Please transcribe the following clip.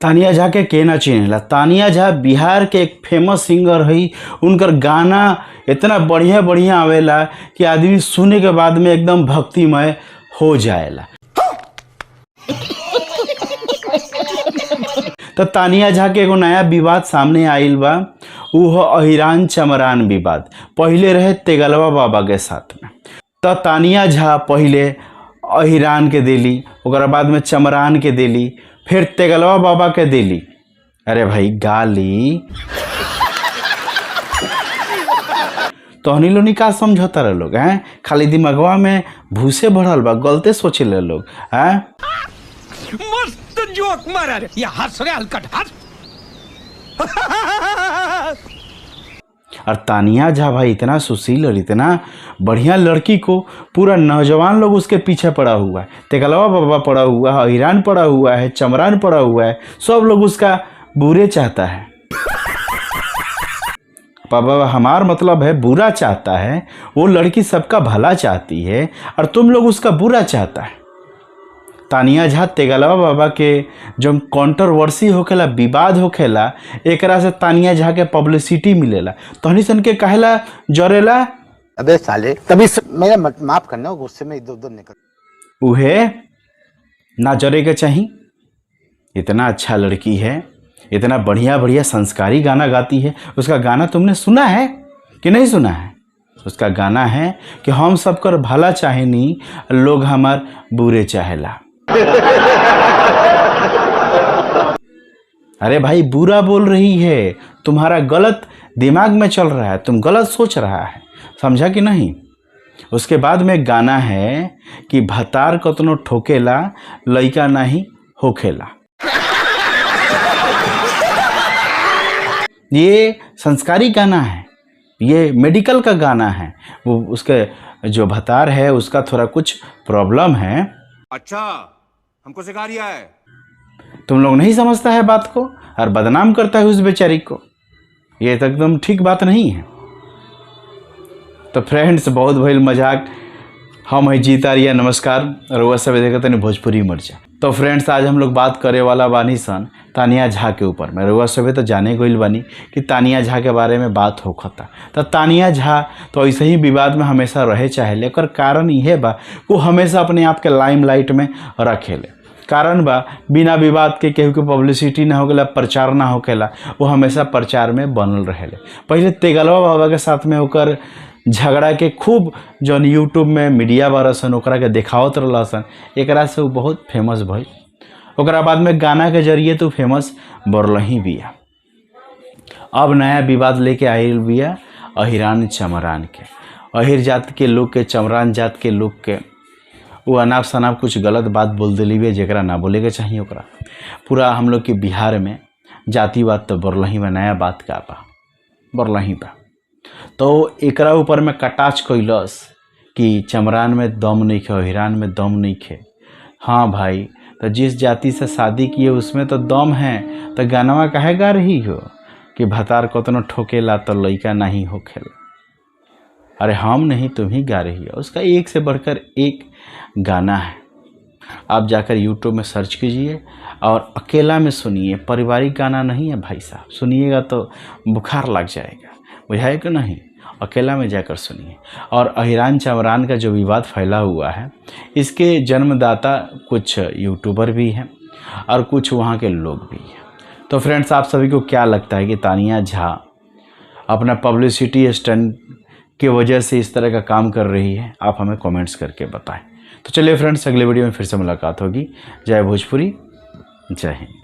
तानिया झा के ना चिन्हेला। तानिया झा बिहार के एक फेमस सिंगर है। उनकर गाना इतना बढ़िया बढ़िया आवेला कि आदमी सुने के बाद में एकदम भक्तिमय हो जाएला। तो तानिया झा के एगो नया विवाद सामने आइल बा, उ हो अहिरान चमरान विवाद। पहले रहे तेगलवा बाबा के साथ में, तो तानिया झा पहले अहिरान के देली, ओकरा बाद में चमरान के देली, फिर तेगलवा बाबा के देली। अरे भाई गाली तो हनी लोग का समझौता रहे लोग हैं, खाली दिमागवा में भूसे भरल बा, गलते सोचे ले लोग हैं। मस्त जोक मारा रे, ये हंस रे हलकट हंस। और तानिया झा भाई इतना सुशील और इतना बढ़िया लड़की को पूरा नौजवान लोग उसके पीछे पड़ा हुआ है। तेगलवा बाबा पड़ा हुआ है, अहिरान पड़ा हुआ है, चमरान पड़ा हुआ है, सब लोग उसका बुरे चाहता है। बाबा हमार मतलब है बुरा चाहता है। वो लड़की सबका भला चाहती है और तुम लोग उसका बुरा चाहता है। तानिया झा तेगलवा बाबा के जो कंट्रोवर्सी होखेला, विवाद होखेला, एकरा से तानिया झा के पब्लिसिटी मिलेला, तहनी सन के कहेला जरेला। अबे साले तभी मेरा माफ करना, गुस्से में इधर उधर निकल। उहे ना जरे के चाहिए। इतना अच्छा लड़की है, इतना बढ़िया बढ़िया संस्कारी गाना गाती है। उसका गाना तुमने सुना है कि नहीं सुना है? उसका गाना है कि हम सबकर भला चाहेनी, लोग हमार बुरे चाहेला। अरे भाई बुरा बोल रही है, तुम्हारा गलत दिमाग में चल रहा है, तुम गलत सोच रहा है, समझा कि नहीं? उसके बाद में गाना है कि भतार कतनो ठोकेला, लइका नहीं होखेला। ये संस्कारी गाना है, ये मेडिकल का गाना है। वो उसके जो भतार है उसका थोड़ा कुछ प्रॉब्लम है। अच्छा हमको सिखा रिया है। तुम लोग नहीं समझता है बात को और बदनाम करता है उस बेचारी को। ये तो एकदम ठीक बात नहीं है। तो फ्रेंड्स बहुत भइल मजाक। हम है जीता रिया, नमस्कार। और वह सब देखते हैं भोजपुरी मर्चा। तो फ्रेंड्स आज हम लोग बात करे वाला बानी सन तानिया झा के ऊपर में। रुआ सब तो जाने गइल बानी कि तानिया झा के बारे में बात होखता। तो तानिया झा तो ऐसे ही विवाद में हमेशा रहे चाहेले। एकर कारण यह बा वो हमेशा अपने आप के लाइमलाइट में रखेले। कारण बा बिना विवाद के केहू के पब्लिसिटी ना होकेला, प्रचार ना होकेला, वो हमेशा प्रचार में बनल रहेले। पहले तेगलवा बाबा के साथ में होकर झगड़ा के खूब जौन यूट्यूब में मीडिया वाला सन ओकरा के देखावत रहला सन, एकरा से वो बहुत फेमस भइल। ओकरा बाद में गाना के जरिए तो फेमस बरलही बिया। अब नया विवाद लेके आइल बिया अहिरान चमरान के। अहिर जात के लोग के, चमरान जात के लोग के वो अनाप शनाप कुछ गलत बात बोल दिली बिया, जेकरा ना बोले के चाहिए। ओकरा पूरा हम लोग के बिहार में जातिवाद तो बरलही में नया बात का बा, बरलही बा। तो एकरा ऊपर में कटाच कैलस कि चमरान में दम नहीं खे, अहिरान में दम नहीं खे। हाँ भाई, तो जिस जाति से शादी किए उसमें तो दम है, तो गानवा काहे गा रही हो कि भतार कतनो ठोकेला तो लइका नहीं होखेला। अरे हम नहीं, तुम ही गा रही हो। उसका एक से बढ़कर एक गाना है। आप जाकर यूट्यूब में सर्च कीजिए और अकेला में सुनिए। पारिवारिक गाना नहीं है भाई साहब, सुनिएगा तो बुखार लग जाएगा, बुझाए कि नहीं? अकेला में जाकर सुनिए। और अहिरान चमरान का जो विवाद फैला हुआ है, इसके जन्मदाता कुछ यूट्यूबर भी हैं और कुछ वहाँ के लोग भी हैं। तो फ्रेंड्स आप सभी को क्या लगता है कि तानिया झा अपना पब्लिसिटी स्टंट की वजह से इस तरह का काम कर रही है? आप हमें कमेंट्स करके बताएं। तो चलिए फ्रेंड्स, अगले वीडियो में फिर से मुलाकात होगी। जय भोजपुरी, जय हिंद।